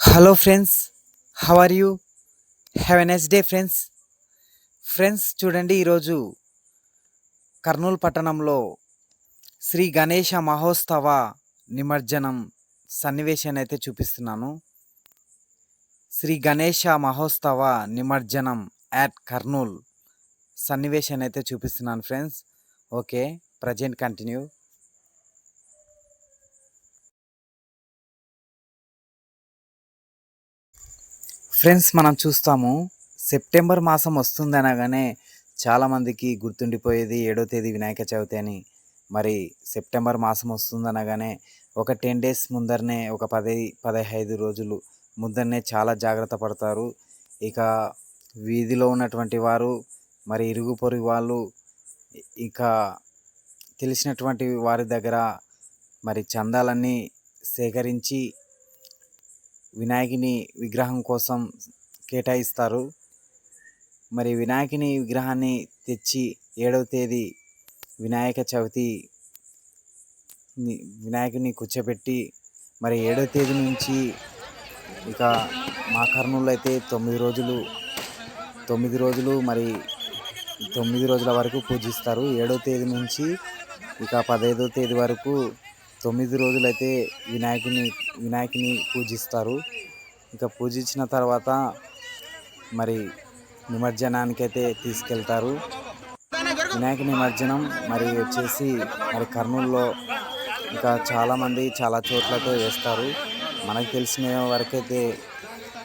Hello friends, how are you? Have a nice day friends. చూడండి, ఈరోజు కర్నూలు పట్టణంలో శ్రీ గణేష మహోత్సవ నిమజ్జనం సన్నివేశాన్ని అయితే చూపిస్తున్నాను. శ్రీ గణేష మహోత్సవ నిమజ్జనం యాట్ కర్నూల్ సన్నివేశాన్ని అయితే చూపిస్తున్నాను friends. Okay, present continue. Friends, మనం చూస్తాము సెప్టెంబర్ మాసం వస్తుందనగానే చాలామందికి గుర్తుండిపోయేది 7వ తేదీ వినాయక చవితి అని. మరి సెప్టెంబర్ మాసం వస్తుందనగానే ఒక 10 డేస్ ముందరనే, ఒక 15 రోజులు ముందరనే చాలా జాగ్రత్త పడతారు. ఇక వీధిలో ఉన్నటువంటి వారు, మరి ఇరుగు పొరుగు వాళ్ళు, ఇక తెలిసినటువంటి వారి దగ్గర మరి చందాలన్నీ సేకరించి వినాయకుని విగ్రహం కోసం కేటాయిస్తారు. మరి వినాయకుని విగ్రహాన్ని తెచ్చి 7వ తేదీ వినాయక చవితి వినాయకుని కూర్చోబెట్టి, మరి 7వ తేదీ నుంచి ఇక మా కర్నూలులో అయితే 9 రోజులు మరి 9 రోజుల వరకు పూజిస్తారు. 7వ తేదీ నుంచి ఇక 15వ తేదీ వరకు 9 రోజులైతే వినాయకుని పూజిస్తారు. ఇక పూజించిన తర్వాత మరి నిమజ్జనానికైతే తీసుకెళ్తారు. వినాయక నిమజ్జనం మరి వచ్చేసి మరి కర్నూలులో ఇంకా చాలామంది చాలా చోట్లయితే వేస్తారు. మనకు తెలిసిన వరకైతే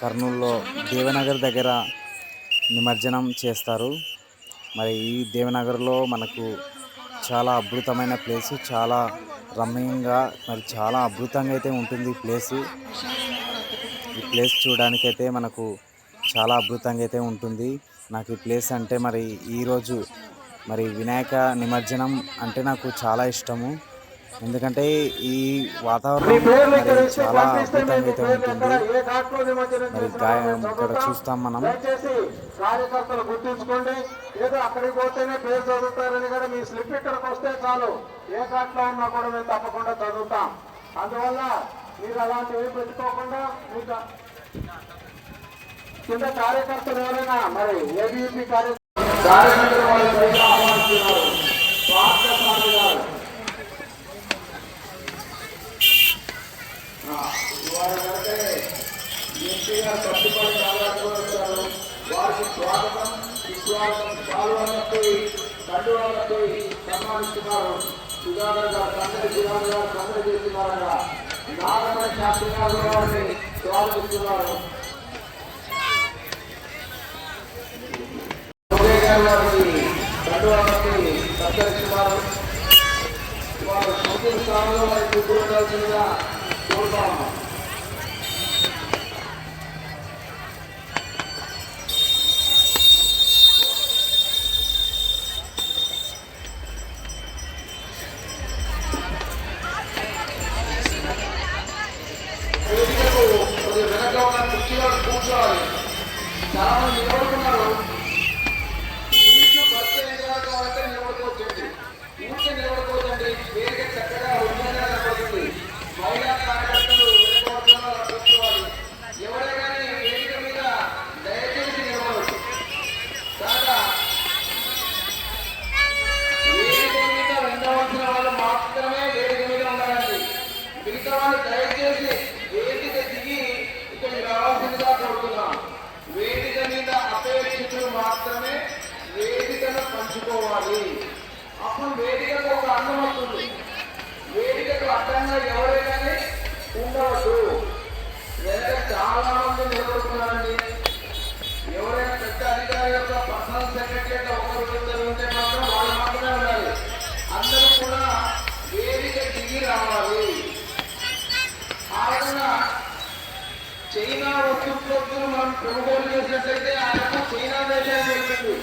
కర్నూలులో దేవనగర్ దగ్గర నిమజ్జనం చేస్తారు. మరి ఈ దేవనగర్లో మనకు చాలా అద్భుతమైన ప్లేసు, చాలా రమ్యంగా మరి చాలా అద్భుతంగా అయితే ఉంటుంది ఈ ప్లేస్ చూడడానికైతే మనకు చాలా అద్భుతంగా అయితే ఉంటుంది. నాకు ఈ ప్లేస్ అంటే మరి ఈరోజు మరి వినాయక నిమజ్జనం అంటే నాకు చాలా ఇష్టము. ఎందుకంటే ఈ వాతావరణం మరి చాలా అద్భుతంగా అయితే ఉంటుంది. మరి ఇక్కడ చూస్తాం మనం. కార్యకర్తలు గుర్తుంచుకోండి, ఏదో అక్కడికి పోతేనే పేరు చదువుతారని కూడా మీ స్లిప్ ఇక్కడికి వస్తే చాలు, ఏ కార్డులో ఉన్నా కూడా మేము తప్పకుండా చదువుతాం. అందువల్ల మీరు అలాంటివి పెట్టుకోకుండా మీకు కింద కార్యకర్తలు ఎవరైనా మరి ఏబీపీ కార్యకర్తలు వాళ్ళు ఆహ్వానిస్తున్నారు. పార్థసారథి గారు ఎంపీగా కట్టుబడి వచ్చారు. వారికి స్వాగతం, విశ్వాసం పాల్గొన్నట్టు కండువాలతో సన్మానిస్తున్నారు. సుధాకర్ గారు సందడి చేస్తున్నారగా నాగమణ శాస్త్రి గారు వారిని స్వాగతిస్తున్నారు. వారికి కండువాలతో సత్కరిస్తున్నారు. వారు సంతృప్తి స్థానంలో వారికి కూర్చోవలసిందిగా కోరుతాము. కూర్చోవాలి. చాలా మంది నిలబడుతున్నారు. ఇంట్లో బస్సు అంటే నిలబడుకోవచ్చండి, ఊరికే నిలబడుకోవచ్చండి. వేదిక చక్కగా ఉండాలని నిలబడుతుంది. మహిళా కార్యకర్తలు కూర్చోవాలి. ఎవరే కానీ వేదిక మీద దయచేసి నిలబడవచ్చు. కాగా వేదిక మీద ఉండవలసిన వాళ్ళు మాత్రమే వేదిక మీద ఉండాలండి. మిగతా వాళ్ళు దయచేసి వేదిక దిగి ఇక్కడ రావాల్సిందిగా కోరుతున్నాం. వేదిక మీద అపేక్షితులు మాత్రమే వేదికను పంచుకోవాలి. అప్పుడు వేదికకు ఒక అందం వస్తుంది. వేదికకు అడ్డంగా ఎవరైనా ఉండవద్దు. వెనక చాలా మంది నిలబడుతున్నారండి. ఎవరైనా పెద్ద అధికారి యొక్క పర్సనల్ సెక్రటరీ ఒకరు ఇద్దరు ఉంటే మాత్రం వాళ్ళు మాత్రమే ఉండాలి. అందరూ కూడా వేదిక దిగి రావాలి. ఆ విధంగా చైనా వస్తువులను మనం కొనుగోలు చేసినట్లయితే ఆయనకు చైనా దేశానికి వెళ్తుంది.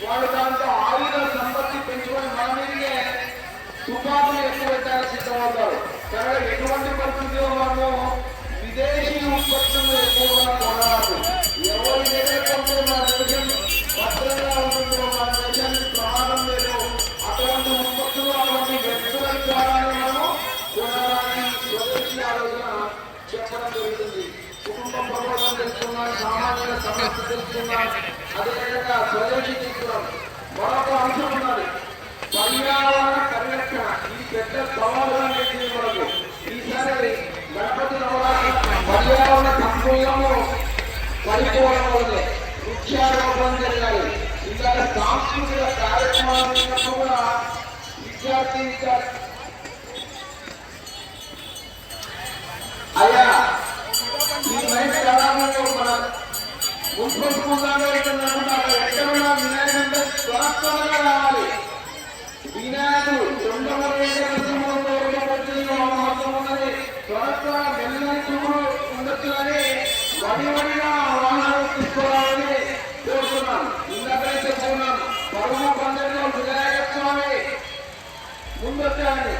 వాళ్ళు దాంతో ఆయుధ సంపత్తి పెంచుకొని మన మీదే తుపాకులు ఎక్కువ పెట్టాలని సిద్ధమవుతారు. కానీ ఎటువంటి పరిస్థితిలో మనము విదేశీ ఉత్పత్తులు ఎక్కువగా కొనాలి. ఎవరి ఏదైతే మన దేశం భద్రంగా ఉంటుందో, మన దేశానికి ప్రమాదం లేదు, అటువంటి ఉత్పత్తులు అటువంటి వ్యక్తుల ద్వారానే మనం కొనాలని స్వదేశీ ఆలోచన చెప్పడం జరుగుతుంది. కుటుంబం మనసు తెలుసుకున్నాం. అదేవిధంగా స్వదేశీ తీసుకున్నాం. మరొక అంశం ఉన్నది, పర్యావరణ పరిరక్షణ. ఇది పెద్ద సవాలుగా నిలిచింది మనకు. ఈసారి గణపతి నవరాత్రి పర్యావరణ సంపూర్ణము పరిపూర్ణ వల్లే వృక్షారోపణ జరగాలి. ఇంకా సాంస్కృతిక కార్యక్రమాలు కూడా విద్యార్థి అయ్యా ఈ మైక్ కాలంలో మన మున్సిపల్ ఎక్కడున్నా వినాయకుడు త్వరత్వరగా రావాలి. వినాయకుడు మహత్వం ఉన్నది. త్వరత్వర మెల్లని చూపుడు ఉండొచ్చు అని వడివడిగా వాహనాలు తీసుకోవాలని కోరుతున్నాం. ఇందాకనే చెప్పుకున్నాం, పరువు పండుగలో వినాయక స్వామి ముందొచ్చామని.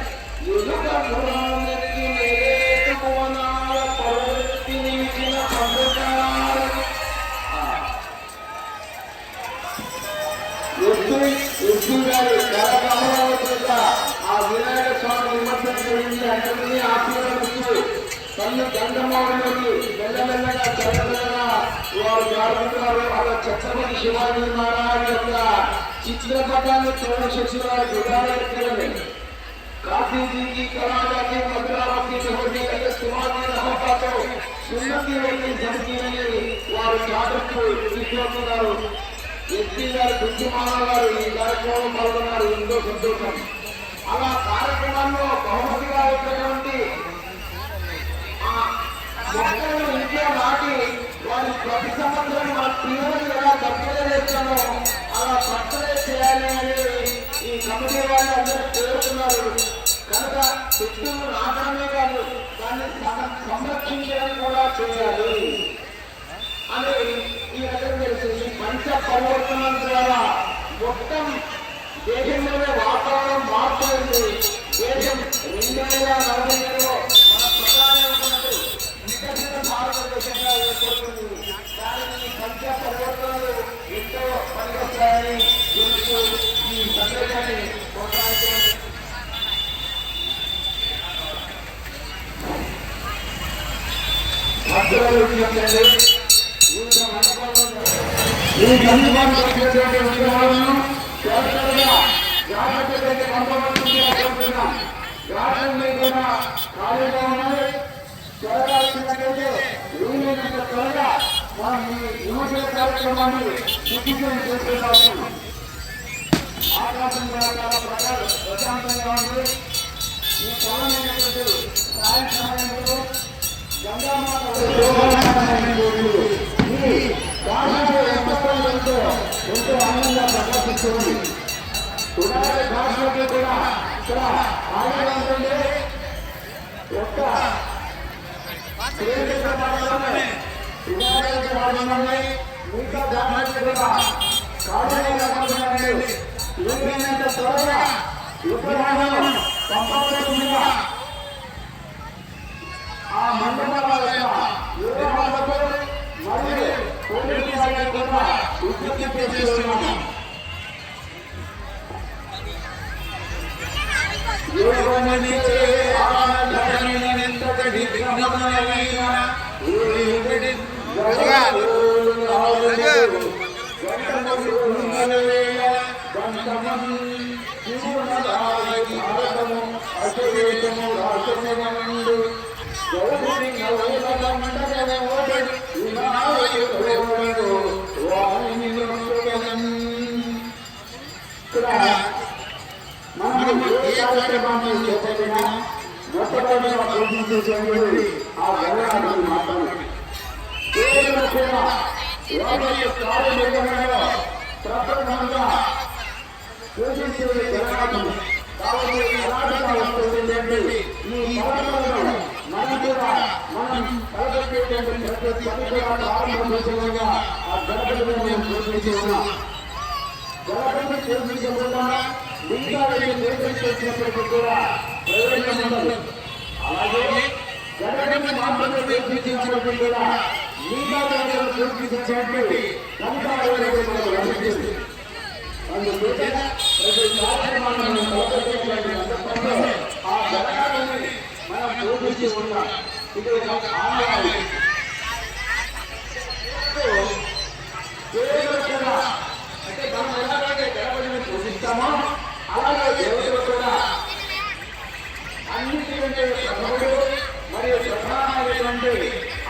ఎదుట పురాణెత్తి నేరేటు భువనాల పరువెత్తి నిలిచిన పండుగారు ఎద్దు గారి కళ ఆ వినాయక స్వామి నిమజ్జనం గురించి అందరినీ ఆశీర్వదిస్తూ తల్లి గంగమ్మకి మెల్లమెల్లగా చల్లగా వారు జారుతున్నారు. అలా ఛత్రపతి శివాజీ మహారాజ్ యొక్క చిత్రపటాన్ని చూడశక్తి వారి గుడాలెక్కడమే. काफी जी की करारा की मद्रावती होने के समाधि रहता तो सुन्नति होती जमती नहीं वार चादर विश्वासुदाరు ఎస్పీ గారు దుర్గమాన గారు ఈ కార్యక్రమం పాల్గొన్నారు. ఎంతో సంతోషం. అలా కార్యక్రమాల్లో బహుమతిగా వచ్చినటువంటి మొక్కలను ఇంట్లో నాటి వారి ప్రతి సంవత్సరం మన పిల్లలు ఎలా బర్త్డే చేస్తామో అలా బర్త్డే చేయాలి అని ఈ కమిటీ వాళ్ళు అందరూ కోరుతున్నారు. కనుక చెట్టును నాటడమే కాదు, దాన్ని సంరక్షించడం కూడా చేయాలి అని ఈ రకం తెలిసింది. పంచ పరివర్తనం ద్వారా మొత్తం దేశంలోనే వాతావరణం మార్పుంది. దేశం 2040లో మన ప్రధానమంత్రి వికసిత భారతదేశంగా ఏర్పడుతుంది. దానికి పంచ పరివర్తనలు ఎంతో పనికొస్తాయని తెలుసు. ఈ సందేశాన్ని కొనసాగించండి. ఈ సందర్భంగా విగ్రహాలను జాగ్రత్తగా పంపవలసిందిగా గ్రామాన్ని కూడా ఖాళీగా ఉన్నాయి. జరగాల్సినట్లయితే వీలైనంత త్వరగా మనం ఈ విమోచన కార్యక్రమాన్ని దిగ్విజయం చేసేదాము. ఆకాశం చాలా ప్రశాంతంగా ఉంది. ఈ కాలమైనటువంటి సాయంత్రంలో గంగామాత ఎంతో ఆనందంగా ప్రకాశిస్తుంది. ఉదాహరణ భాషలోకి కూడా ఇక్కడ ఆనందంగా ఉంటుంది. ఒక్క మిగతా దానికి కూడా కారణంగా వీలైనంత త్వరగా విగ్రహాలను పంపవలసిందిగా ఆ మండపాల యొక్క విగ్రహాలతో మరియు పోలీసు వారికి కూడా విజ్ఞప్తి చేస్తున్నాము. మనం ఏ కార్యక్రమాన్ని చేపట్టినా మొట్టమొదటిగా పూజించేది ఆ గణనాథుని మాత్రమే. కేవలం కూడా వారి కార్యనిర్వహణలో ప్రప్రథమంగా పూజించేది గణనాథుని. కాబట్టి అలాంటిగా వస్తుంది. ఈ పర్వతంలో మనం కూడా మనం తలపెట్టేటువంటి ప్రతి పని కూడా ప్రారంభించగా ఆ గణపతిని మేము పూజించి ఉన్నాం. గణపతిని పూజించకుండా మిగతా చేసినప్పటికీ కూడా ప్రయోజనం ఉండదు. అలాగే గణపతిని మాత్రమే పూజించినప్పటికీ కూడా మిగతా పూజించినట్టు లభించింది. అందుకే ప్రతి కార్యక్రమాన్ని మనం తలపెట్టేటువంటి సందర్భంలో ఆ గణపతిని మనం పూజించి ఉన్నాం. ఇది ఒక ఆనవాయితీ.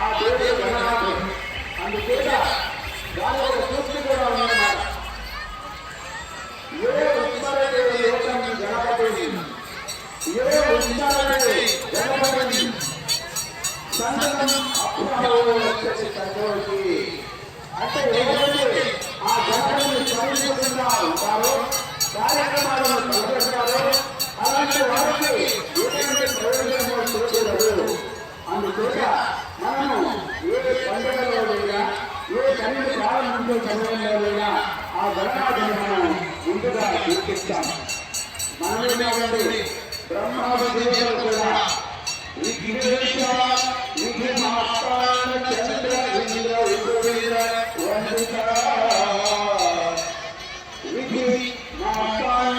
ఆ దేవుడు గణనాథుడు. అందుచేత దాని ఒక సూక్తి కూడా ఉందన్నమాట. ఏ ఉత్పరదే లోకం గణపతి, ఏ ఉత్పరదే గణపతి సంతతం అప్రభావం వచ్చేసి సంతోషి. అంటే ఎవరైతే ఆ గణపతిని స్మరించకుండా ఉంటారో, కార్యక్రమాలను నిర్వహిస్తారో, అలాంటి వారికి ఎటువంటి ప్రయోజనమో చూడదు. అందుచేత మనము ఏ పండుగలో అయినా, ఏ పని ప్రారంభించే సమయంలోనైనా ఆ గణనాథుని మనం ముందుగా గుర్తిస్తాం. మనమేమంటే బ్రహ్మాది దేవతలు కూడా విఘ్నేశ విఘ్నమాస్తాన చంద్ర ఇంద్ర ఉపవీర వందిత, విఘ్నమాస్తాన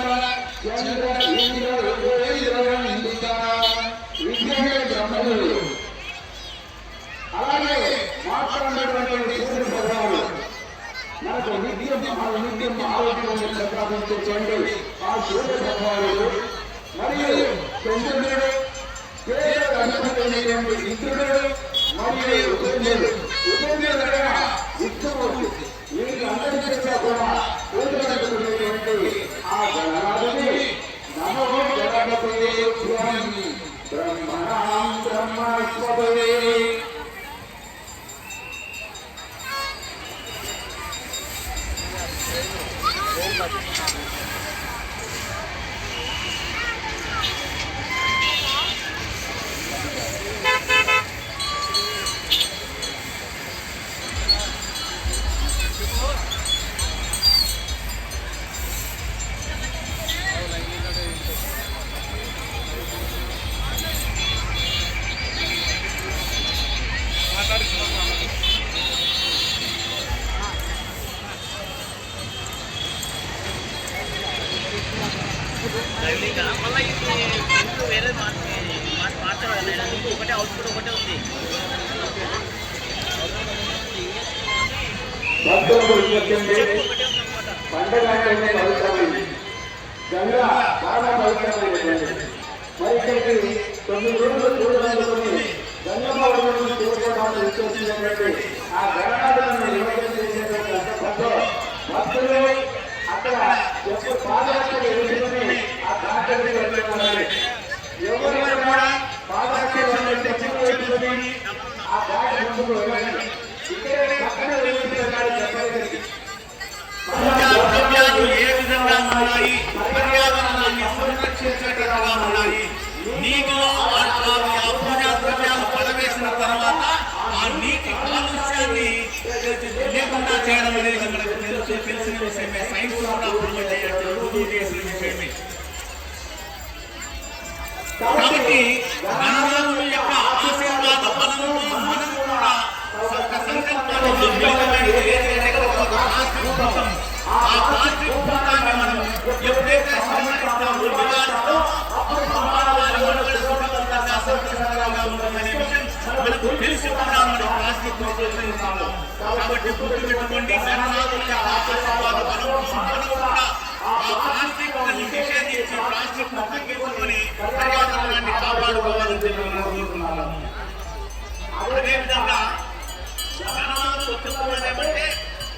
చంద్ర ఇంద్ర ఉపవీర వందిత, విఘ్నే బ్రహ్మదేవుడు. అలాగే మాట్లాడినటువంటి సూర్య భగవానుడు మనకు నిత్యం ఆరోగ్యాన్ని ప్రసాదించేటువంటి ఆ సూర్య భగవానుడు మరియు చంద్రుడు, ఇంద్రుడు మరియు ఉపేంద్రుడు. ఉపేంద్రుడైన విష్ణుమూర్తి, వీళ్ళందరికీ కూడా పూజలంటున్నటువంటి ఆ గణనాథుని నమో గణపతిభ్యం బ్రహ్మణాం బ్రహ్మణస్పతే. మళ్ళీ ఇప్పుడు వేరే మార్చాలి. ఒకటే అవుట్పుట్ ఒకటే ఉంది. పండుగ అంటేనే పవిత్రమైంది, గంగా చాలా పవిత్రమైనటువంటి. మరి ఇక్కడికి 9 రోజులు చూడడానికి గంగమ్మని చూసుకోవడానికి విశ్వసించినటువంటి ఆ గణనాథులను నిమజ్జనం చేసేటువంటి సందర్భంలో భక్తులు అక్కడ ఎప్పుడు పాదయాత్ర ఎదుర్కొని ఆ దాటని వెళ్తున్నారు. ఎవరైనా కూడా పాదయాత్ర పెట్టుకొని ఆ దాట ముందుకు వెళ్ళండి. ఇక్కడే పక్కన వెళ్ళాలి చెప్పగలిగి ద్రవ్యాలు ఏ విధంగా ఉన్నాయి, పర్యావరణాన్ని సంరక్షించేటట్టుగా ఉన్నాయి. నీటిలో ఆ పూజా ద్రవ్యాలు పడవేసిన తర్వాత ఆ నీటి కాలుష్యాన్ని లేకుండా చేయడం అనేది మనకు తెలిసిన విషయమే. సైన్స్ కూడా రుజువు చేసిన విషయమే. కాబట్టి గణనాథుని యొక్క ఆశీర్వాద బలంతో మనం కూడా సంకల్పాన్ని ఆ ప్లాస్టిక్ భూతాన్ని మనం ఎప్పుడైతే సంరక్షిస్తామో దివాళితో అప్పుడు ఉంటుందనే విషయం మనకు తెలిసి కూడా మనం ప్లాస్టిక్ ఉపయోగిస్తాము. కాబట్టి గుర్తుపెట్టుకోండి, గణనాథుని ఆశీర్వాద బలంతో మనం కూడా ఆ ప్లాస్టిక్ నిషేధించి ప్లాస్టిక్ తగ్గించుకొని పర్యావరణాన్ని కాపాడుకోవాలని కోరుతున్నాము. అదేవిధంగా గణనాథుడు చెప్తున్నాడంటే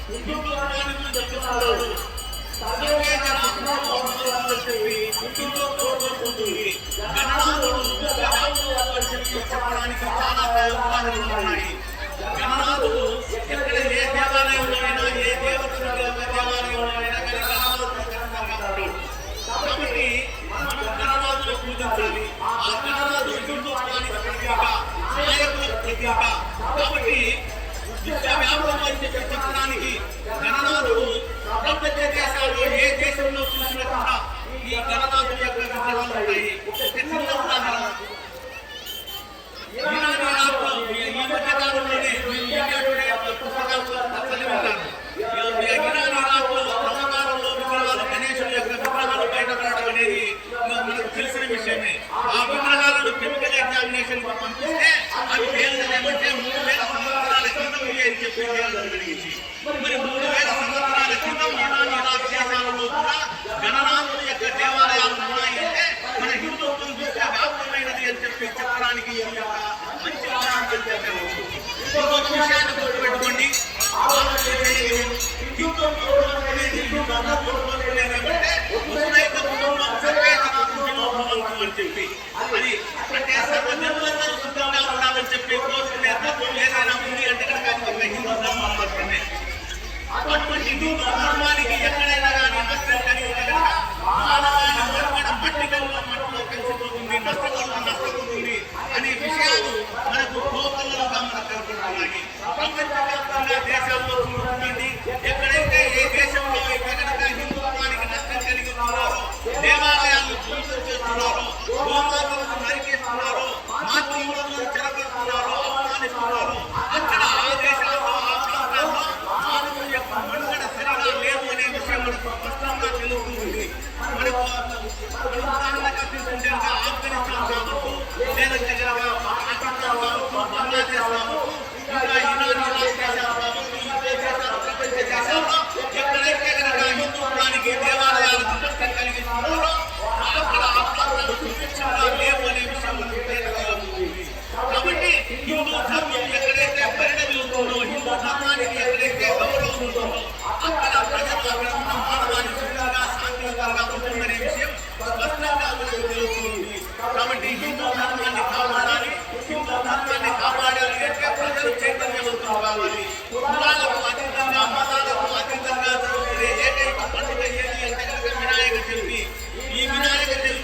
హిందుత్వానికి చెప్తున్నాడు. చెప్పడానికి చాలా ఉదాహరణలు ఉన్నాయి. గణనాథుడు ఎక్కడ ఏ దేవాలయంలోనైనా ఏ దేవాలయంలోనైనా కాబట్టి మనం గణనాథుడు పూజించాలి. ఆ గణనాథుడు హిందుత్వానికి ప్రతీక, నాయకులకు ప్రతీక. కాబట్టి విశ్వవ్యాప్తంగా చెప్పడానికి గణనాథుడు ప్రపంచ దేశాలు ఏ దేశంలో చూసినా కూడా ఈ గణనాథుడి యొక్క విగ్రహాలు ఉంటాయి. చిన్న ఉదాహరణ తెలిసిన విషయమే. ఆ విగ్రహాలను కెమికల్ ఎగ్జామినేషన్ పంపిస్తే అవి తేలిందంటే 3000 సంవత్సరాల క్రితం అని చెప్పి జరిగింది. మరి 3000 సంవత్సరాల క్రితం యునాని దేశాలలో కూడా గణనాథుడి యొక్క దేవాలయాలు ఉన్నాయంటే మన హిందుత్వం వ్యాప్తమైనది అని చెప్పి చెప్పడానికి మంచి మాత్రమే వస్తుంది. ఇంకొక విషయాన్ని గుర్తుపెట్టుకోండి, హిందూ కుటుంబం అనేది ముస్లైక కుటుంబం అని చెప్పి అది అంటే సర్వధర్మాలను శుద్ధంగా ఉండాలని చెప్పి కోరుకునే తత్వం ఏదైనా ఉంది అంటే కనుక హిందూ ధర్మం మాత్రమే. అటువంటి హిందూ ధర్మానికి ఎక్కడైనా కానీ నష్టం కలిగి మానవాన్ని మనుగడ మట్టికల్లో మట్టిలో కలిసిపోతుంది, నష్టపోతుంది అనే విషయాలు మనకు కోపంలో మనకు కనపడుతున్నాయి. ప్రపంచవ్యాప్తంగా దేశాల్లో చూడండి, ఎక్కడైతే ఏ దేశంలో కనుక హిందుత్వానికి నష్టం కలిగి ఉన్నారో, దేవాలయాలను ధ్వంసం చేస్తున్నారో, గోమాతలను నరికేస్తున్నారో, మాతృమూలను చెరగొడుతున్నారో, అవమానిస్తున్నారో, అక్కడ ఆ దేశాల్లో ఆ ప్రాంతాల్లో మానవుల యొక్క మనుగడ సరిగా లేదు అనే విషయం మనకు స్పష్టంగా తెలుస్తుంది. మనకు ఉదాహరణగా తీసుకుంటే ఆఫ్ఘనిస్తాన్ కావచ్చు, లేదంటే పాకిస్తాన్ కావచ్చు, బంగ్లాదేశ్ కావచ్చు, ఇంకా ఇరాన్ దేశాలు కావచ్చు, ఈ దేశాలు ప్రపంచ దేశాల్లో ఎక్కడైతే కనుక హిందుత్వానికి దేవాలయాలకు నష్టం కలిగిస్తున్నారో అక్కడ ఆ ప్రాంతాలు సుభిక్షంగా లేవు అనే విషయం మనకు తెలియజేస్తుంది. కాబట్టి హిందూ ధర్మం ఎక్కడైతే పరిణమిస్తుందో, హిందూ ధర్మానికి ఎక్కడైతే గౌరవం ఉంటుందో అక్కడ ప్రజలు అక్కడ ఉన్న మానవాన్ని సుఖంగా శాంతియుతంగా ఉంటుందనే విషయం స్పష్టంగా మనకు తెలుస్తుంది. కాబట్టి హిందూ ధర్మాన్ని కాపాడాలి. హిందూ ధర్మాన్ని కాపాడాలి అంటే ప్రజలు చైతన్యవంతులు కావాలి. కులాలకు అతీతంగా, మతాలకు అతీతంగా జరుగుతున్న ఏకైక పండుగ ఏది అంటే కనుక వినాయక చవితి. ఈ వినాయక చవితి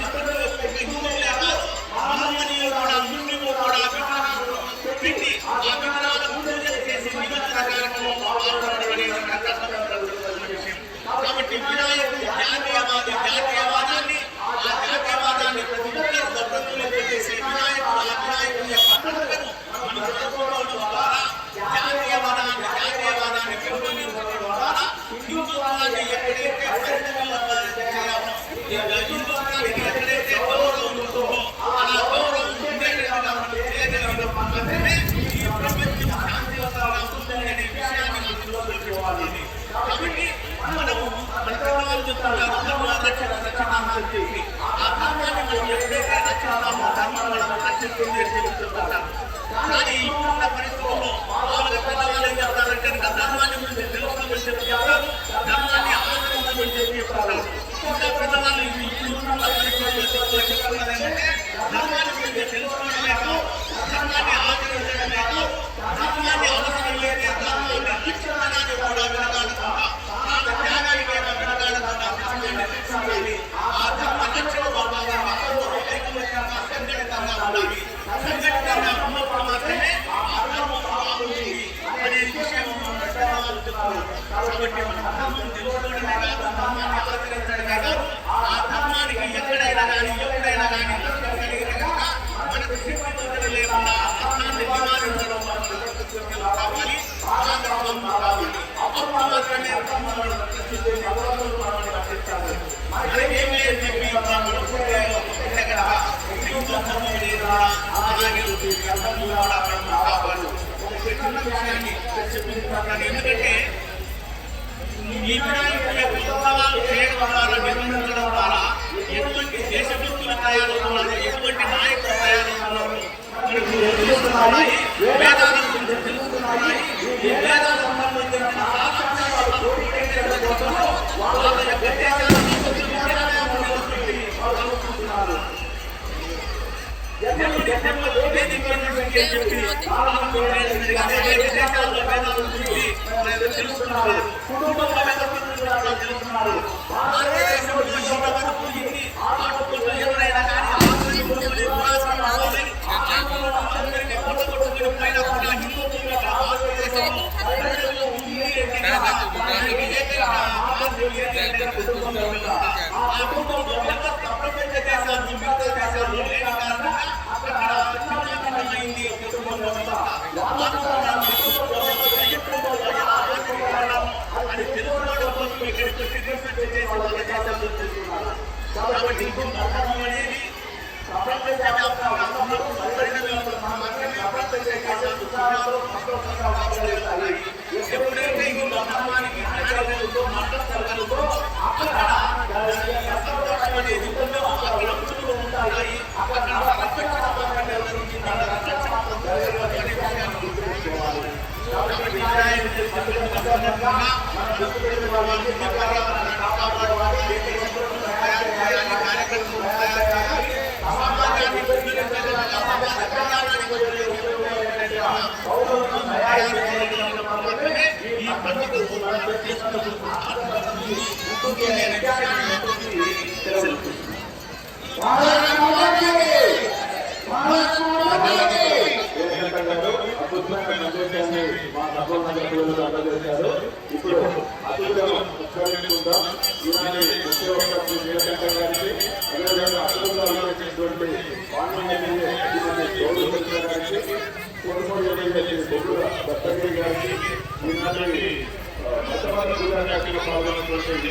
హిందువులే కాదు, మహమ్మనీయులు కూడా, ముస్లింలు కూడా విగ్రహాలను పెట్టి ఆ విగ్రహాలకు పూజలు చేసి నిమజ్జన కార్యక్రమంలో పాల్గొనడం అనేది విషయం. కాబట్టి వినాయకుడు జాతీయవాదాన్ని ఆ జాతీయవాదాన్ని ప్రతి ఒక్కరు గొప్పలు పెట్టేసి వినాయకుడు ఆ వినాయకుడి యొక్క పండుగను మనం జరుపుకోవడం ద్వారా జాతీయవాదాన్ని పెంపొందించడం ద్వారా హిందుత్వాన్ని ఎక్కడైతే చేయాలో, హిందుత్వానికి ఎక్కడైతే గౌరవం ఉంటుందో ఆ గౌరవం ఉండేటట్టుగా మనం చేయగలిగినప్పుడు మాత్రమే ఈ ప్రపంచం శాంతియుతంగా ఉంటుంది అనే విషయాన్ని మనం తెలుసుకోవాలి. కాబట్టి మనము మన పెద్దవాళ్ళు చెప్తున్నారు ధర్మ రక్షణ అని చెప్పి ఆ ధర్మాన్ని మనం ఎప్పుడైతే రక్షిస్తామో ధర్మం మనం రక్షిస్తుంది అని చెప్తుంటారు. కానీ ఇప్పుడున్న పరిస్థితుల్లో వాళ్ళ పెద్దవాళ్ళు ఏం చెప్తారంటే ధర్మాన్ని గురించి తెలుసుకోమని చెప్పి చెప్తారు, ధర్మాన్ని ఆచరించమని చెప్పి చెప్తారు. ఇంకా పెద్దవాళ్ళు ఇప్పుడున్న పరిస్థితుల్లో చెప్తున్నారు ఏంటంటే ధర్మాన్ని గురించి తెలుసుకోవడమే కాదు, ధర్మాన్ని ఆచరించడమే కాదు, ధర్మాన్ని అవసరం లేని ధర్మాన్ని రక్షించడానికి కూడా వెనకాడకుండా, త్యాగానికైనా వెనకాడకుండా ధర్మాన్ని రక్షించాలి. ఆ ధర్మ రక్షణలో భాగంగా అందరూ ఐకమత్యంగా సంఘటితంగా ఉండాలి. సంఘటితంగా ఉన్నప్పుడు మాత్రమే ఆ ధర్మం బాగుంటుంది అనే విషయం పెద్దవాళ్ళు చెప్తున్నారు. కాబట్టి మన ధర్మం తెలుసుకోవడమే కాదు, ధర్మాన్ని ఆచరించడమే కాదు, ఆ ధర్మానికి ఎక్కడైనా కానీ ఎప్పుడైనా కానీ నష్టం కలిగిన కనుక మనకు సిద్ధించడం లేకుండా అర్థాన్ని నివారించడం కావాలి, కావాలి. అప్పుడు మాత్రమే ధర్మాన్ని రక్షించాలి. మనకేం లేదు చెప్పి మనం ఉంటే కనుక హిందూ ధర్మం లేదా అలాగే ధర్మం కూడా మనం కాపాడు. ఒక చిన్న విషయాన్ని చెప్పించుకుంటాను. ఎందుకంటే ఈ వినాయకుడి యొక్క ఉత్సవాలు చేయడం ద్వారా, నిర్వహించడం ద్వారా ఎటువంటి దేశభక్తులు తయారవుతున్నారు, ఎటువంటి నాయకులు తయారవుతున్నారు మనకు తెలుస్తున్నాయి. వేదాల గురించి తెలుస్తున్నాయి. ఈ వేదాల సంబంధించిన వాళ్ళ యొక్క దేశాలను తెలుస్తున్నారు. కుటుంబ వ్యవస్థ తెలుస్తున్నారు. భారతదేశంలో ఇంతవరకు ఇన్ని ఆటలు ఎవరైనా కానీ ఆందోళనలు అందరినీ కొట్టగొట్టుకుని పైన కూడా హిందువులు భారతదేశంలో ఆ కుటుంబ వ్యవస్థ ప్రపంచ దేశాలు మిగతా దేశాల్లో లేని కారణంగా అక్కడ చిన్నమైంది కుటుంబం వ్యవస్థ. అది తెలుసుకోవడం కోసం ఇక్కడికి వచ్చి రీసెర్చ్ చేసి వాళ్ళ దేశాలు తెలుసుకున్నారు. కాబట్టి ధర్మం అనేది ప్రపంచ వ్యాప్తంగా ప్రపంచ దేశాలు కాబట్టి వినాయకుడి పండుగ సందర్భంగా మన గుర్తుపెట్టుకున్న వాళ్ళని పర్యావరణాన్ని కాపాడుకోవాలి, తయారు చేయాలి, కార్యక్రమం తయారు చేయాలి, సమాజాన్ని పౌరులను తయారు చేయడం మాత్రమే ఈ పండుగ ఇప్పుడు అతిథులను ఉత్సవించుకుంటాం. ఈనాటి ముఖ్య వక్త నీలకంఠ గారికి, అదేవిధంగా అతిథులుగా ఉన్నటువంటి పార్లమెంట్ గారికి, కోరుమూడి బొగ్గుల దత్తగిరి గారికి, ఈనాటి మతవాద గుజరాతీలో పాల్గొన్నటువంటి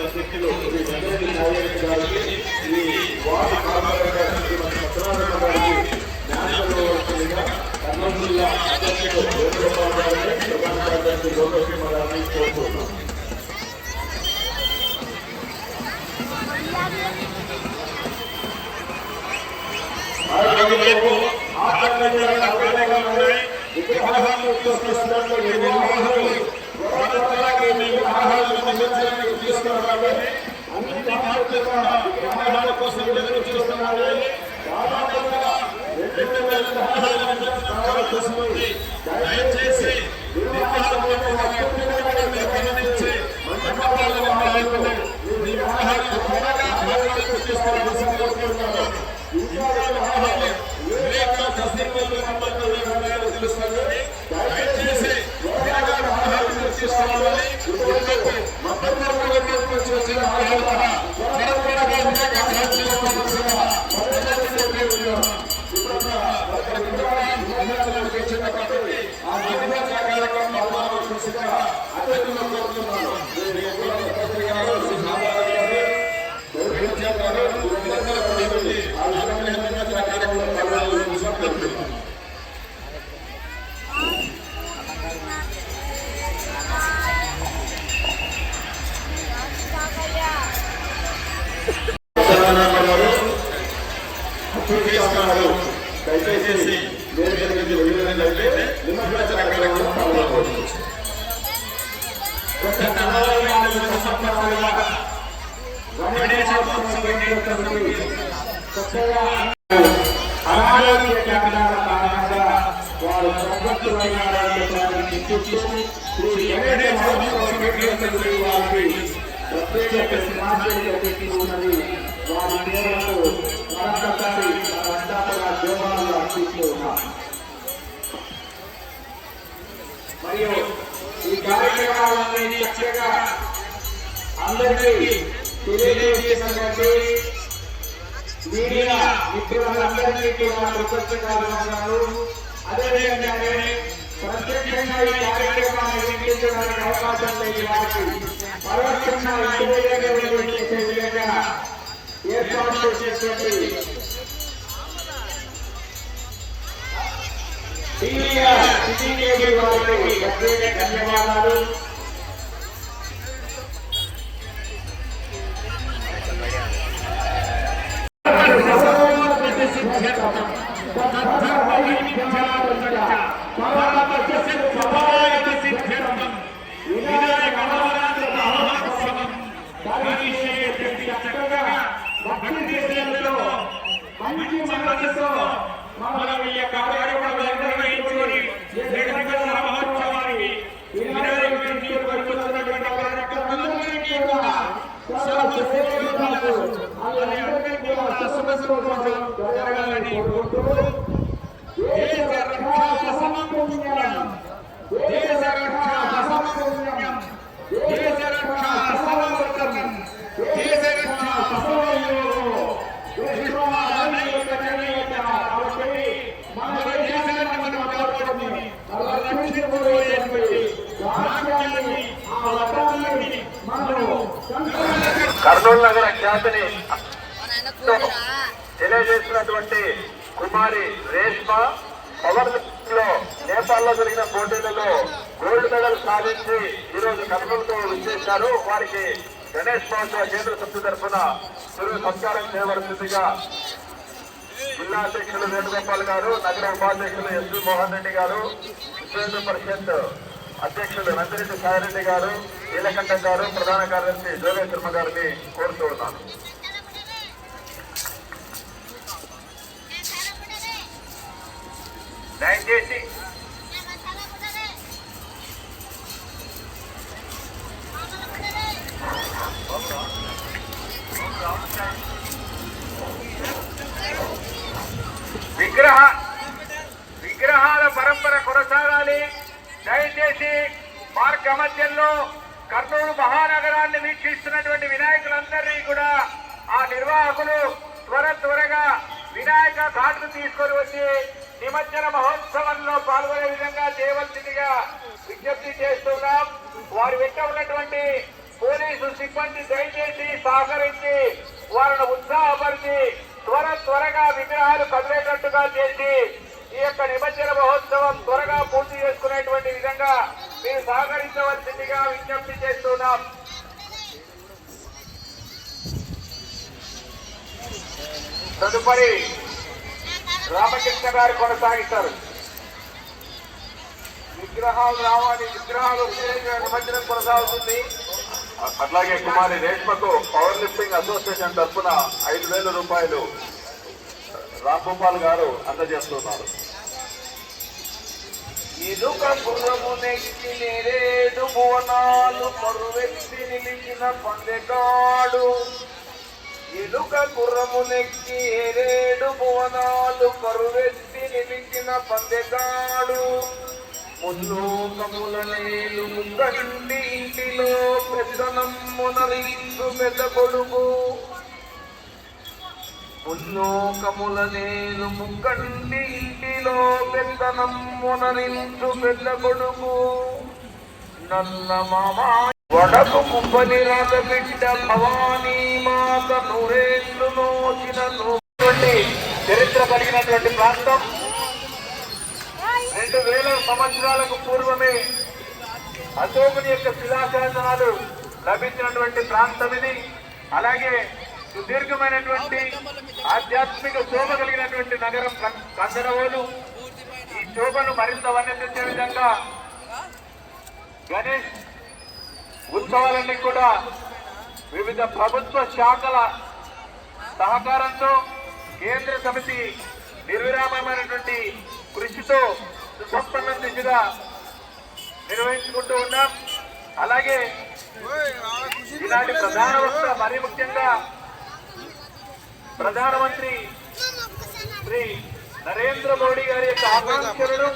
అధ్యక్షులు శ్రీ వెంకటరెడ్డి నారాయణ గారికి, ఈ వార్డు కార్పొరేటర్ శ్రీమతి సత్యనారాయణ గారికి, జ్ఞానపరిగా కర్నూలు జిల్లా అధ్యక్షులు వేణుగోపాల్ గారిని, ప్రధాన కార్యదర్శి లోకేశ్వర గారిని కోరుతున్నాం. విగ్రహాలను తీసుకొస్తున్నట్లు నిర్వాహకులు తీసుకురావాలి. అన్ని విగ్రహాల కోసం ఎదురు చూస్తున్నారు. దాదాపుగా 2,000 విగ్రహాల కోసం దయచేసి దయచేసి వేరే వెళ్ళినట్లయితే నిమజ్జన కార్యక్రమంలో పాల్గొనవచ్చు. అనారోగ్య కారణాల కారణంగా వారు వారికి ప్రత్యేక సింహాసనం పెట్టి ఉన్నది. వారి పేరుకు మరొకసారి మనంతా దేవాలయాలు అర్పిస్తూ ఉన్నాం. మరియు ఈ కార్యక్రమాలన్నీ చక్కగా అందరికీ తెలియజేసినటువంటి మీడియా మిత్రులందరికీ కూడా కృతజ్ఞతలు. అదేవిధంగానే ప్రత్యక్షంగా ఈ కార్యక్రమాన్ని వీక్షించడానికి అవకాశం లేని వారికి పరోక్షంగా చేసే విధంగా ఏర్పాటు చేసేటువంటి వారికి ప్రత్యేక ధన్యవాదాలు. మంచి మనసుతో మనం ఈ కార్యక్రమం నిర్వహించుకొని మహోత్సవానికి జరగాలని కర్నూలు నగర ఖ్యాతిని తెలియజేసినటువంటి కుమారి రేష్మ పవర్ లో నేపాల్లో జరిగిన పోటీలలో గోల్డ్ మెడల్ సాధించి ఈరోజు కర్నూలుతో విచ్చేశారు. వారికి గణేష్ మహోత్సవ కేంద్ర సమితి తరఫున సత్కారం చేయవలసిందిగా జిల్లా అధ్యక్షులు వేణుగోపాల్ గారు, నగర ఉపాధ్యక్షులు ఎస్వి మోహన్ రెడ్డి గారు, విశ్వేంద్ర పరిషత్ అధ్యక్షులు నందిరెడ్డి సాయిరెడ్డి గారు, నీలకంఠం గారు, ప్రధాన కార్యదర్శి జోగే శర్మ గారిని కోరుతూ ఉన్నాను. దయచేసి విగ్రహాల పరంపర కొనసాగాలి. దయచేసి మార్గ మధ్యంలో కర్నూలు మహానగరాన్ని వీక్షిస్తున్నటువంటి వినాయకులందరినీ కూడా ఆ నిర్వాహకులు త్వరగా వినాయక ఘాట్కు తీసుకొని వచ్చి నిమజ్జన మహోత్సవంలో పాల్గొనే విధంగా చేయవలసిందిగా విజ్ఞప్తి చేస్తున్నాం. వారి వెంట ఉన్నటువంటి పోలీసు సిబ్బంది దయచేసి సహకరించి వారిని ఉత్సాహపరిచి త్వరగా విగ్రహాలు కదిలేటట్టుగా చేసి ఈ యొక్క నిమజ్జన మహోత్సవం త్వరగా పూర్తి చేసుకునేటువంటి విధంగా మీరు సహకరించవలసిందిగా విజ్ఞప్తి చేస్తున్నాం. తదుపరి రామకృష్ణ గారు కొనసాగిస్తారు. విగ్రహాలు రావాలి, విగ్రహాలు నిమజ్జనం కొనసాగుతుంది. అట్లాగే కుమారి రేష్మకు పవర్ లిఫ్టింగ్ అసోసియేషన్ తరఫున 5,000 రూపాయలు రాంగోపాల్ గారు అందజేస్తున్నారు. ఇలుక గుర్రము నెక్కి నేరేడు భువనాలు మరువెత్తి నిలిచిన పందెగాడు. ఇలుక గుర్రము నెక్కి ఏరేడు భువనాలు మరువెత్తి నిలిచిన పందెగాడు. ముల్లోకముల నేలు ముగ్గండి ఇంటిలో పెద్దనమ్మునరించు పెద్ద కొడుకు. ముల్లోకముల నేలు ముగ్గండి ఇంటిలో పెద్దనమ్మునరించు పెద్ద కొడుకు. నల్ల మామా వడకు కుప్పని రాత బిడ్డ భవానీ మాత నూరేళ్లు నోచిన చరిత్ర కలిగినటువంటి ప్రాంతం. 2000 సంవత్సరాలకు పూర్వమే అశోకుని యొక్క శిలాశాసనాలు లభించినటువంటి ప్రాంతం ఇది. అలాగే సుదీర్ఘమైనటువంటి ఆధ్యాత్మిక శోభ కలిగినటువంటి నగరం కందరవోలు. ఈ శోభను మరింత వర్ణించే విధంగా గణేష్ ఉత్సవాలన్నీ కూడా వివిధ ప్రభుత్వ శాఖల సహకారంతో కేంద్ర సమితి నిర్విరామమైనటువంటి కృషితో సుసంపన్నం దిశగా నిర్వహించుకుంటూ ఉన్నాం. అలాగే ఈనాటి ప్రధాన వక్త మరీ ముఖ్యంగా ప్రధానమంత్రి శ్రీ నరేంద్ర మోడీ గారి యొక్క ఆకాంక్షలను,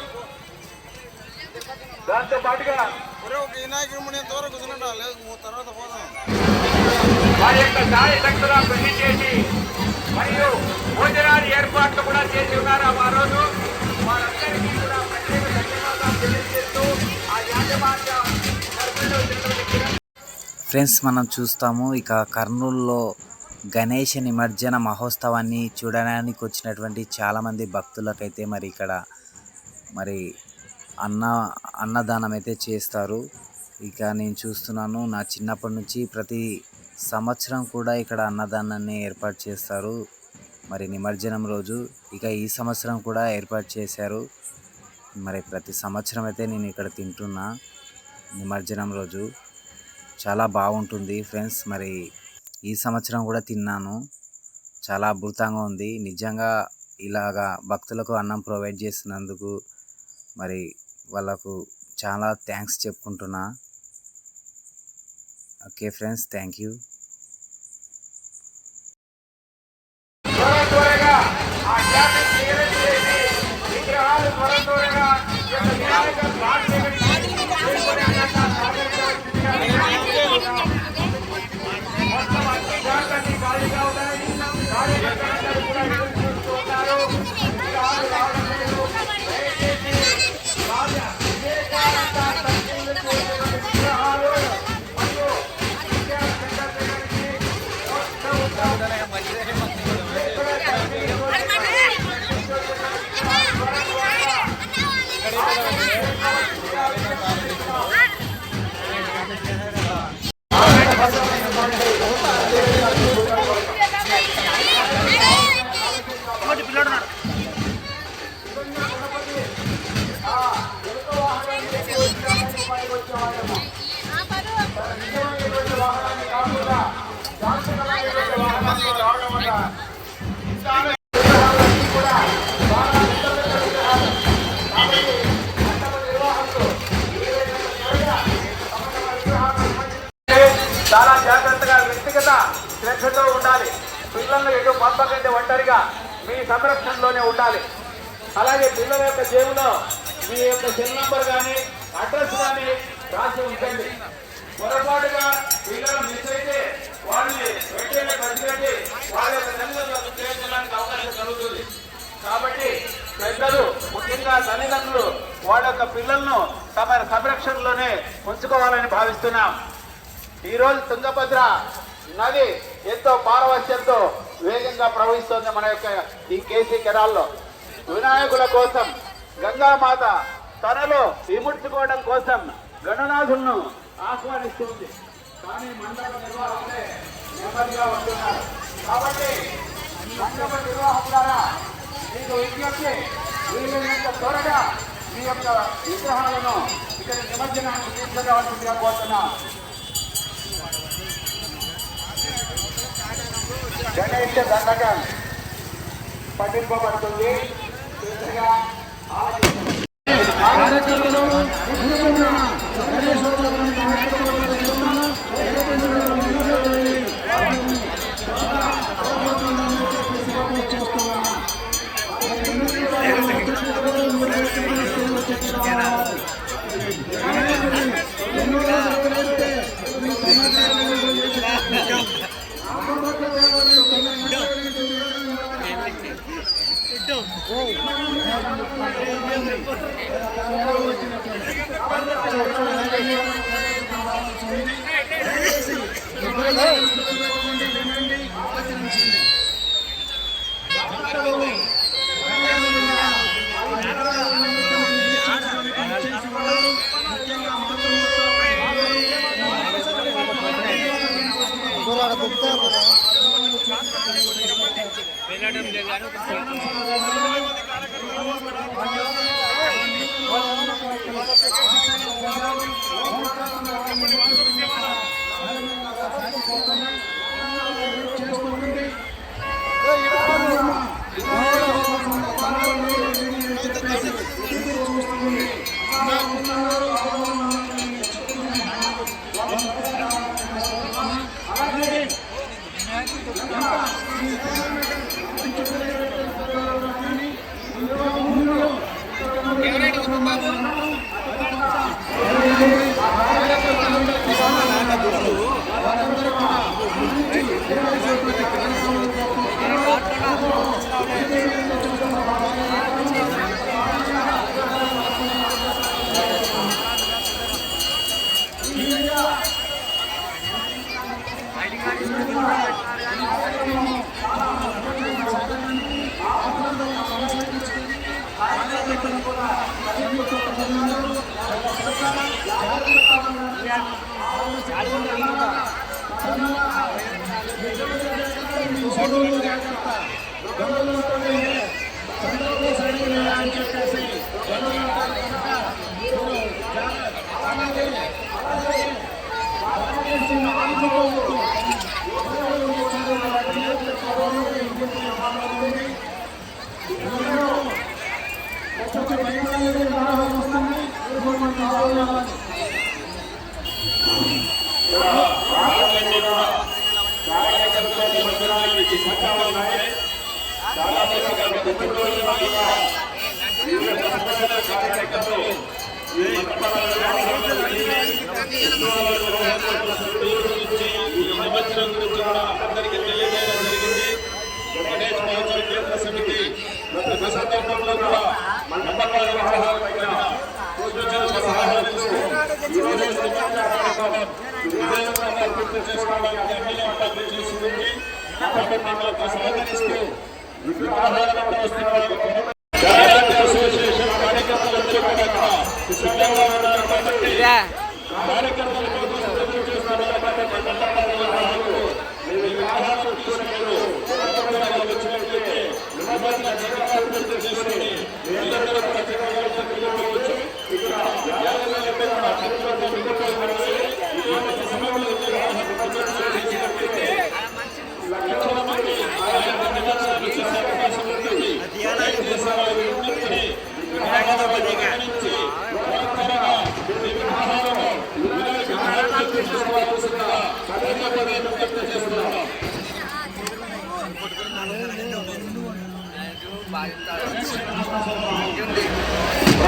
దాంతో పాటుగా వారి యొక్క సాయశక్తులా కృషి చేసి మరియు భోజనాలు ఏర్పాట్లు కూడా చేసి ఉన్నారు. ఆ రోజు వారందరికీ కూడా ప్రత్యేక ధన్యవాదాలు తెలియజేస్తూ ఆ యాజమాన్య ఫ్రెండ్స్, మనం చూస్తాము ఇక కర్నూలులో గణేష నిమజ్జన మహోత్సవాన్ని చూడడానికి వచ్చినటువంటి చాలామంది భక్తులకైతే మరి ఇక్కడ మరి అన్నదానం అయితే చేస్తారు. ఇక నేను చూస్తున్నాను, నా చిన్నప్పటి నుంచి ప్రతి సంవత్సరం కూడా ఇక్కడ అన్నదానాన్ని ఏర్పాటు చేస్తారు. మరి నిమజ్జనం రోజు ఇక ఈ సంవత్సరం కూడా ఏర్పాటు చేశారు. మరి ప్రతి సంవత్సరం అయితే నేను ఇక్కడ తింటున్నా. నిమజ్జనం రోజు చాలా బాగుంటుంది ఫ్రెండ్స్. మరి ఈ సంవత్సరం కూడా తిన్నాను, చాలా అద్భుతంగా ఉంది. నిజంగా ఇలాగా భక్తులకు అన్నం ప్రొవైడ్ చేసినందుకు మరి వాళ్ళకు చాలా థ్యాంక్స్ చెప్పుకుంటున్నా. Okay friends, thank you. పిల్లడు పంపకండి, ఒంటరిగా మీ సంరక్షణలోనే ఉండాలి. అలాగే పిల్లల యొక్క జేబులో మీ యొక్క సెల్ నంబర్ కానీ అడ్రస్ కానీ రాసి ఉంచండి. పొరపాటుగా పిల్లలు మిస్ అయితే వాళ్ళని వెంటనే పసిగట్టి వాళ్ళ యొక్క తల్లిదండ్రులకు చేర్చడానికి అవకాశం కలుగుతుంది. కాబట్టి పెద్దలు, ముఖ్యంగా తల్లిదండ్రులు వాళ్ళ యొక్క పిల్లలను తమ సంరక్షణలోనే ఉంచుకోవాలని భావిస్తున్నాం. ఈరోజు తుంగభద్ర నది ఎంతో పారవశ్యంతో వేగంగా ప్రవహిస్తోంది మన యొక్క ఈ కేసీ కెనాల్లో. వినాయకుల కోసం గంగామాత తనలో విముడ్చుకోవడం కోసం గణనాథులను ఆహ్వానిస్తుంది. కానీ మండప నిర్వాహకులే నెమ్మదిగా ఉంటున్నారు. కాబట్టి మండప నిర్వాహకులారా, మీకు విజ్ఞప్తి, వీలైనంత త్వరగా మీ యొక్క విగ్రహాలను ఇక్కడ నిమజ్జనాన్ని తీసుకురావాల్సిందిగా కోరుతున్నాం. గణేష్ దండకం పఠింపబడుతుంది.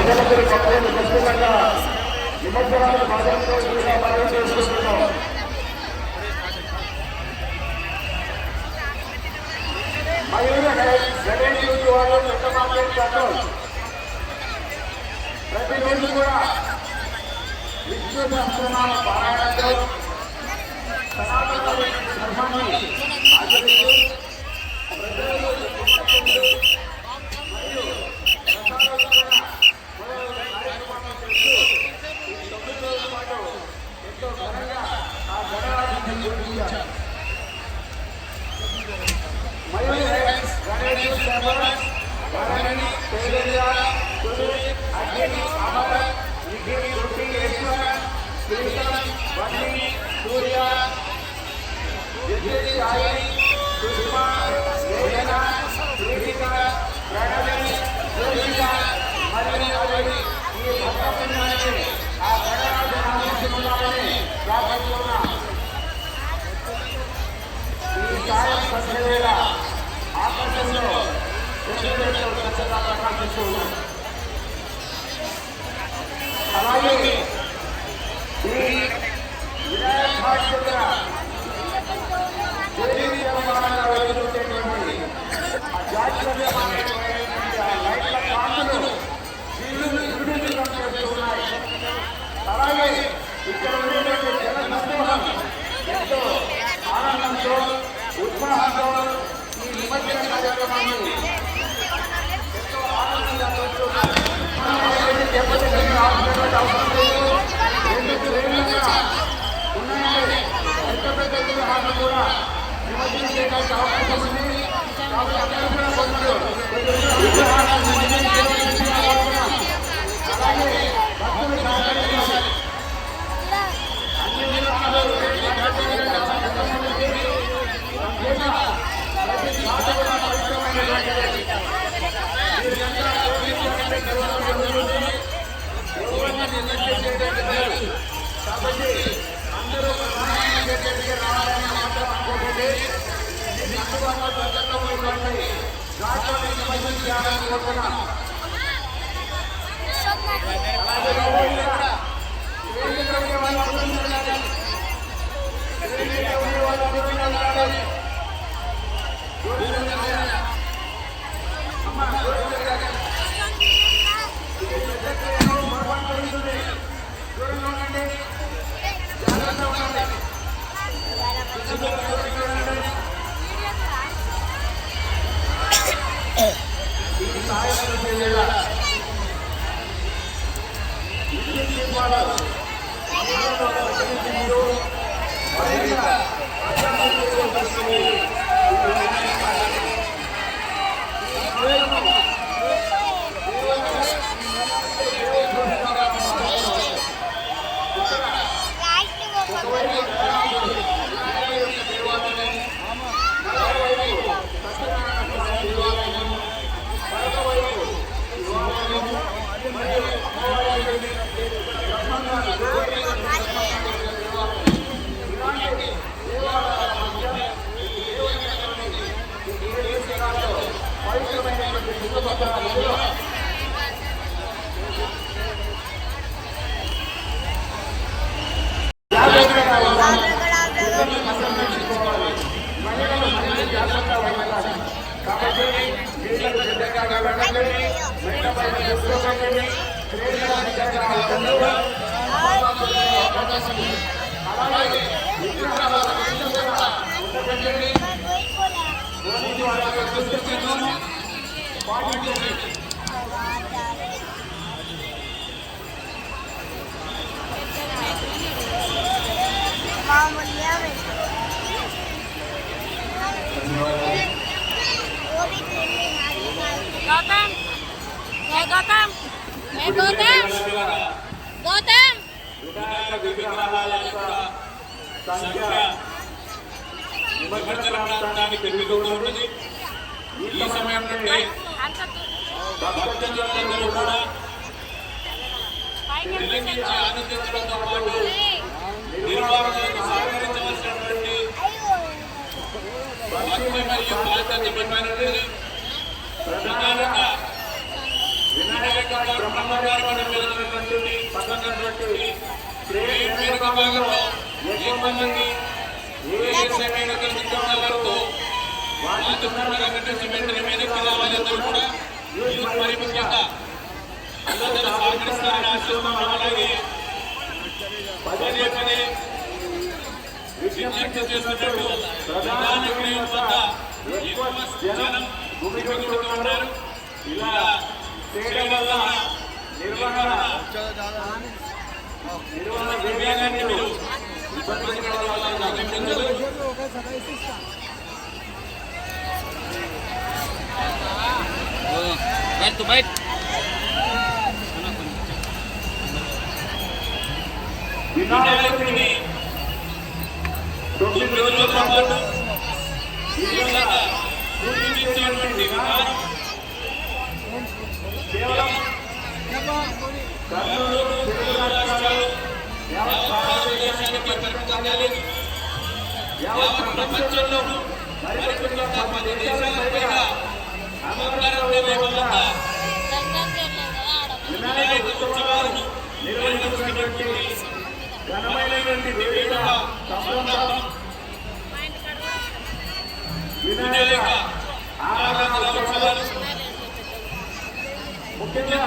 ప్రజలందరి భక్తులను ఖచ్చితంగా నిమజ్జనాన్ని భద్రంతో మనం చేసుకుంటున్నాం. మయూర గణేష్ వాళ్ళు పెద్ద మార్కెట్ కంట్రోల్ ప్రతిరోజు కూడా విష్ణు సహస్రనామ పారాయణంతో సనాతన ధర్మాన్ని ఆచరిస్తూ ప్రజలలో మరియు కార్యక్రమాన్ని చేస్తూ ఈ 9 రోజుల పాటు ఎంతో ఘనంగా ఆ గణరాజ్యాన్ని నిర్వహించారు. మయూరి గణేష్ వారిని తేజ అగ్ని అమర నిఖిల్ దుర్గేశ్వర శ్రీకరం వన్ని సూర్య విద్యుత్ సాయి సుష్మా వేదన శ్రీక ప్రణవి జ్యోతిక మరియు ఈ భక్తపుణ్యాన్ని ఆ గణరాజ నామస్మరణాన్ని ప్రార్థిస్తున్నా. ఈ సాయం సంధ్యవేళ ఆకాశంలో చంద్రుడితో చక్కగా ప్రకాశిస్తూ ఉన్నాం. అలాగే ఈ వినాయక ఘాట్ దగ్గర దేవీ దేవమానంగా వెలుగుతుండేటువంటి ఆ జాతీయమైనటువంటి ఆ లైట్ల కాంతులు విడుదల చేస్తూ ఉన్నాయి. అలాగే ఇక్కడ ఉండేటువంటి జన సమూహం ఎంతో ఆనందంతో ఉత్సాహంతో ఈ నిమజ్జన కార్యక్రమాన్ని ఎంతో ఆనందంగా చేస్తున్నారు. అవసరం లేదు, 2 ట్రైన్లుగా ఉన్నాయండి. ఎంత పెద్ద విగ్రహాలను కూడా నిమజ్జనం చేయడానికి అవకాశం ఉంది. కాబట్టి అందరూ కూడా కొంచెం విగ్రహాలను నిమజ్జనం చేయవలసిందిగా కోరుతున్నాం. అలాగే భక్తులు సహకరించాలి. అన్ని విగ్రహాలు ప్రతి ఘాట కూడా పవిత్రమైనటువంటిది. కాబట్టి అందరూ ప్రధానమైన దగ్గరికి రావాలని మాత్రం అనుకోకండి. అందుబాటులో దగ్గరలో ఉన్నటువంటి ఘాట్లో నిమజ్జనం చేయాలని కోరుతున్నాం. నిమజ్జన ప్రాంతాన్ని పెరుగుతూ ఉన్నది. ఈ సమయంలో భక్తులందరూ కూడా తిలకించి ఆనందించడంతో పాటు నిర్వాహకులకు సహకరించవలసినటువంటి భక్తి మరియు బాధ్యత ప్రధానంగా వినాయక బ్రహ్మగారి వెనుకటువంటి వెనుక భాగంలో ఎక్కువ మంది ఏ సమయంలో విగ్రహాలతో వాటిస్తున్నారో సిమెంట్ మీదకి రావాలందరూ కూడా మరి ముఖ్యంగా అందరూ సహకరిస్తారని ఆశిస్తున్నాం. అలాగే పదే పదే విజ్ఞప్తి చేస్తున్నట్టు ప్రధాన గృహం వద్ద ఎక్కువ జనం గుమిగూడుతున్నారు. ఇలా చేయడం వల్ల నిర్వహణ విభాగాన్ని మీరు ఇబ్బంది పడవలసింది. వినాయకుడిని 9 రోజుల పాటు విధంగా పూజించేటువంటి విధానం కేవలం కర్నూలు, తెలుగు రాష్ట్రాలు, యావత్ భారతదేశానికి పరిమితంగా లేదు. యావత్ ప్రపంచంలో మరికొన్ని 10 దేశాల పైగా అంగరంగ వైభవంగా వినాయక ఉత్సవాలను నిర్వహించినటువంటి ఘనమైనటువంటి వేదిక సంబంధం వినాయక ఆరాధన ఉత్సవాలు ముఖ్యంగా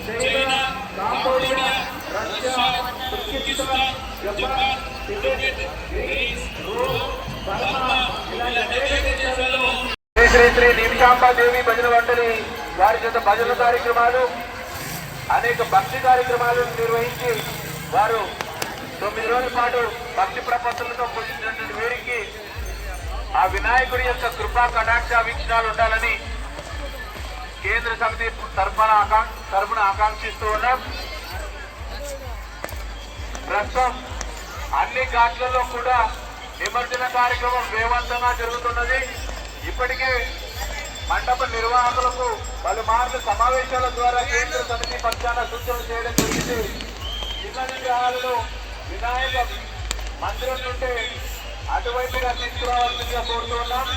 China, Cambodia, Russia, Turkestan, Japan, Tibet, Greece, Rome, Burma ఇలాంటి అనేక దేశాల్లో శ్రీ శ్రీ నిమిషాంబాదేవి భజన మండలి వారి చేత భజన కార్యక్రమాలు అనేక భక్తి కార్యక్రమాలను నిర్వహించి వారు 9 రోజుల పాటు భక్తి ప్రపత్తులతో పూజించినటువంటి వీరికి ఆ వినాయకుడి యొక్క కృపా కటాక్ష వీక్షణాలు ఉండాలని కేంద్ర సమితి తరఫున ఆకాంక్షిస్తూ ఉన్నాం. ప్రస్తుతం అన్ని ఘాట్లలో కూడా నిమజ్జన కార్యక్రమం వేగవంతంగా జరుగుతున్నది. ఇప్పటికే మండప నిర్వాహకులకు పలుమార్లు సమావేశాల ద్వారా కేంద్ర సమితి పక్షాన సూచనలు చేయడం జరిగింది. చిన్న విగ్రహాలను వినాయక మందిరం నుండి అటువైపుగా తీసుకురావాల్సిందిగా కోరుతూ ఉన్నాం.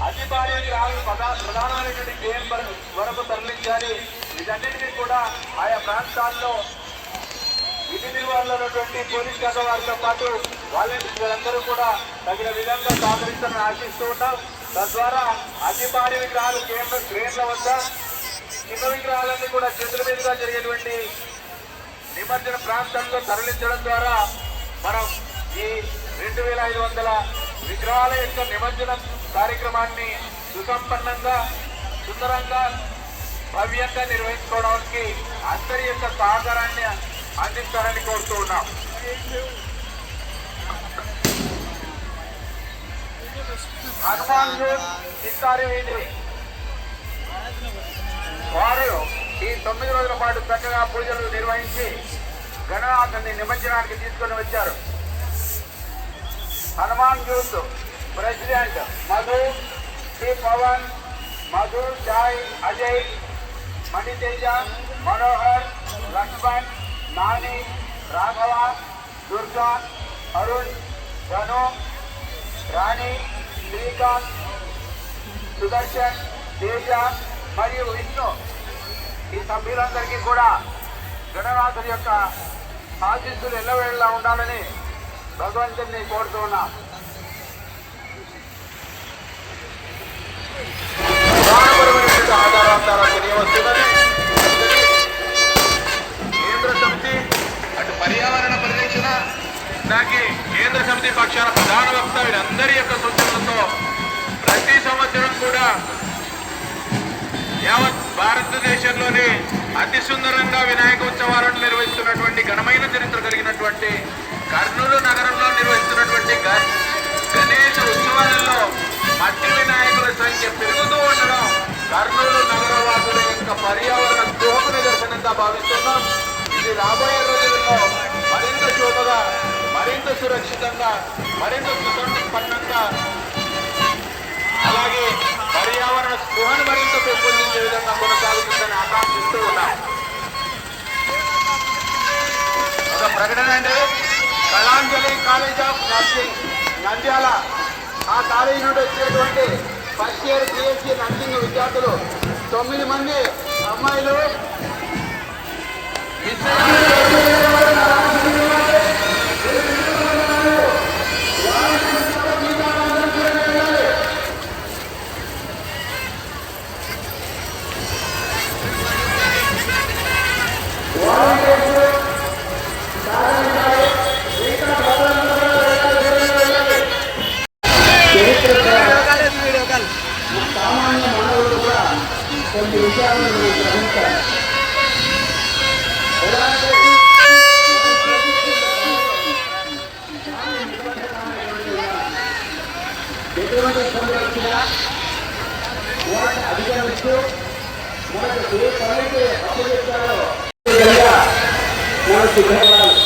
అతి భారీ విగ్రహాలు ప్రధానమైనటువంటి గేమ్ వరకు తరలించాలి. వీటన్నిటికీ కూడా ఆయా ప్రాంతాల్లో విధి నిర్వహణలో ఉన్నటువంటి పోలీస్ శాఖ వారితో పాటు వాలంటీర్లందరూ కూడా తగిన విధంగా సహకరిస్తారని ఆశిస్తూ ఉన్నాం. తద్వారా అతి భారీ విగ్రహాలు క్రేన్ల వద్ద, చిన్న విగ్రహాలన్నీ కూడా చేతుల మీదుగా జరిగేటువంటి నిమజ్జన ప్రాంతంలో తరలించడం ద్వారా మనం ఈ 2500 విగ్రహాల యొక్క నిమజ్జన కార్యక్రమాన్ని సుసంపన్నంగా, సుందరంగా, భవ్యంగా నిర్వహించుకోవడానికి అందరి యొక్క సహకారాన్ని అందిస్తారని కోరుతూ ఉన్నాం. హనుమాన్ చిత్తారి వీధి వారు ఈ 9 రోజుల పాటు చక్కగా పూజలు నిర్వహించి గణనాథుని నిమజ్జనానికి తీసుకొని వచ్చారు. హనుమాన్ యూత్ ప్రెసిడెంట్ మధు, శ్రీ పవన్, మధు, సాయి, అజయ్, మణితేజ, మనోహర్, లక్ష్మణ్, నాని, రాఘవ, దుర్గా, అరుణ్, ధను, రాణి, శ్రీకాంత్, సుదర్శన్, తేజ మరియు విష్ణు ఈ సభ్యులందరికీ కూడా గణనాథుని యొక్క ఆశీస్సులు ఎల్లవేళలా ఉండాలని భగవంతుని కోరుతూ ఉన్నాం. ఆధారాలు తెలియవస్తున్నది. కేంద్ర సమితి అటు పర్యావరణ పరిరక్షణ దానికి కేంద్ర సమితి పక్షాన ప్రధాన వక్త వీరందరి యొక్క సూచనలతో ప్రతి సంవత్సరం కూడా యావత్ భారతదేశంలోనే అతి సుందరంగా వినాయక ఉత్సవాలను నిర్వహిస్తున్నటువంటి ఘనమైన చరిత్ర కలిగినటువంటి కర్నూలు నగరంలో నిర్వహిస్తున్నటువంటి గణేష్ ఉత్సవాలలో మట్టి వినాయకుల సంఖ్య పెరుగుతూ ఉండడం కర్నూలు నగర వాసుల యొక్క పర్యావరణ ద్రోహకు నిదర్శనంగా భావిస్తున్నాం. ఇది రాబోయే రోజుల్లో మరింత శోభగా, మరింత సురక్షితంగా, మరింత సుసంపన్నంగా, అలాగే పర్యావరణ స్పృహను మరింత పెంపొందించే విధంగా కొనసాగుతుందని ఆకాంక్షిస్తూ ఉన్నాం. ఒక ప్రకటన అంటే Kalanjali college of nursing Nandyal, ఆ కాలేజీ నుండి వచ్చేటువంటి ఫస్ట్ ఇయర్ BSc నర్సింగ్ విద్యార్థులు 9 మంది అమ్మాయిలు సామాన్య మానవులు కూడా కొన్ని విషయాలను గ్రహించాలి. ఎటువంటి ఇబ్బంది వచ్చినా వాటిని అధిగమిస్తూ మనకు ఏ పనికి అప్పచెప్తారో మనకు సిద్ధపడాలి.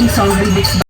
ఈ song remix